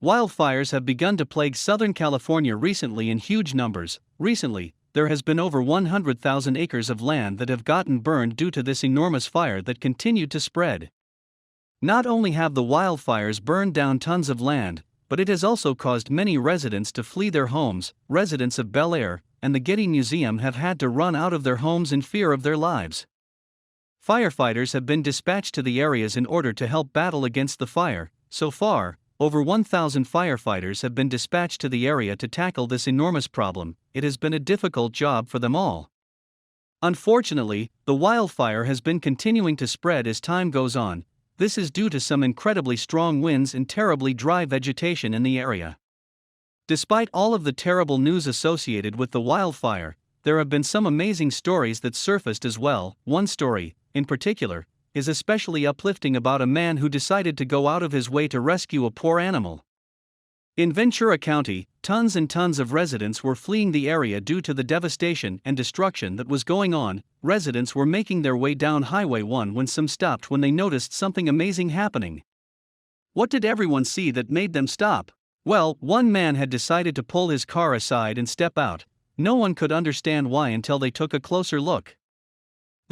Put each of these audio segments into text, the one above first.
Wildfires have begun to plague Southern California recently in huge numbers. Recently, there has been over 100,000 acres of land that have gotten burned due to this enormous fire that continued to spread. Not only have the wildfires burned down tons of land, but it has also caused many residents to flee their homes. Residents of Bel Air and the Getty Museum have had to run out of their homes in fear of their lives. Firefighters have been dispatched to the areas in order to help battle against the fire. So far, over 1,000 firefighters have been dispatched to the area to tackle this enormous problem. It has been a difficult job for them all. Unfortunately, the wildfire has been continuing to spread as time goes on. This is due to some incredibly strong winds and terribly dry vegetation in the area. Despite all of the terrible news associated with the wildfire, there have been some amazing stories that surfaced as well. One story, in particular, is especially uplifting about a man who decided to go out of his way to rescue a poor animal. In Ventura County, tons and tons of residents were fleeing the area due to the devastation and destruction that was going on. Residents were making their way down Highway 1 when some stopped when they noticed something amazing happening. What did everyone see that made them stop? Well, one man had decided to pull his car aside and step out. No one could understand why until they took a closer look.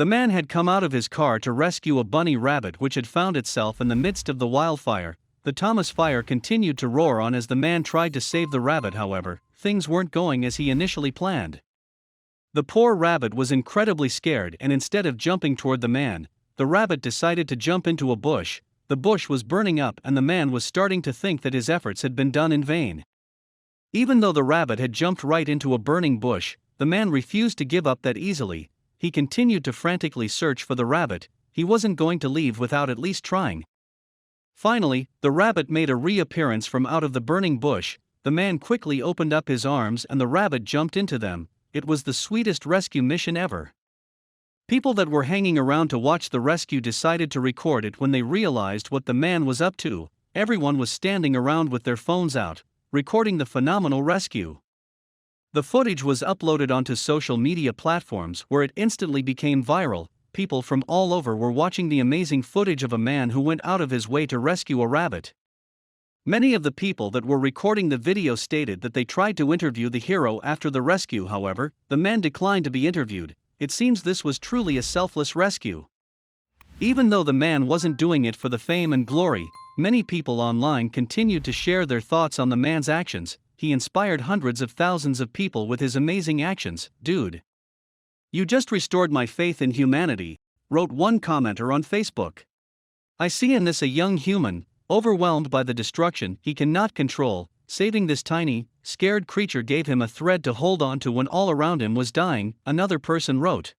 The man had come out of his car to rescue a bunny rabbit which had found itself in the midst of the wildfire. The Thomas fire continued to roar on as the man tried to save the rabbit. However, things weren't going as he initially planned. The poor rabbit was incredibly scared, and instead of jumping toward the man, the rabbit decided to jump into a bush. The bush was burning up and the man was starting to think that his efforts had been done in vain. Even though the rabbit had jumped right into a burning bush, the man refused to give up that easily. He continued to frantically search for the rabbit. He wasn't going to leave without at least trying. Finally, the rabbit made a reappearance from out of the burning bush. The man quickly opened up his arms and the rabbit jumped into them. It was the sweetest rescue mission ever. People that were hanging around to watch the rescue decided to record it when they realized what the man was up to. Everyone was standing around with their phones out, recording the phenomenal rescue. The footage was uploaded onto social media platforms where it instantly became viral. People from all over were watching the amazing footage of a man who went out of his way to rescue a rabbit. Many of the people that were recording the video stated that they tried to interview the hero after the rescue. However, the man declined to be interviewed. It seems this was truly a selfless rescue. Even though the man wasn't doing it for the fame and glory, many people online continued to share their thoughts on the man's actions. He inspired hundreds of thousands of people with his amazing actions. Dude, you just restored my faith in humanity, wrote one commenter on Facebook. I see in this a young human, overwhelmed by the destruction he cannot control. Saving this tiny, scared creature gave him a thread to hold on to when all around him was dying, another person wrote.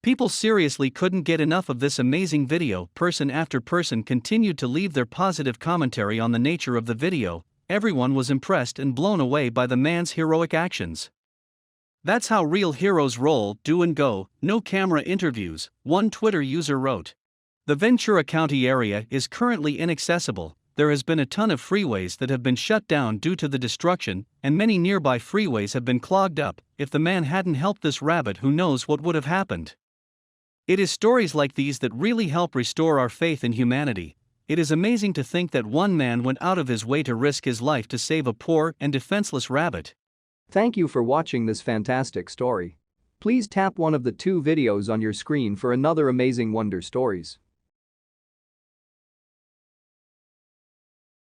People seriously couldn't get enough of this amazing video. Person after person continued to leave their positive commentary on the nature of the video. Everyone was impressed and blown away by the man's heroic actions. That's how real heroes roll, do and go, no camera interviews, one Twitter user wrote. The Ventura County area is currently inaccessible. There has been a ton of freeways that have been shut down due to the destruction, and many nearby freeways have been clogged up. If the man hadn't helped this rabbit, who knows what would have happened. It is stories like these that really help restore our faith in humanity. It is amazing to think that one man went out of his way to risk his life to save a poor and defenseless rabbit. Thank you for watching this fantastic story. Please tap one of the two videos on your screen for another amazing Wonder Stories.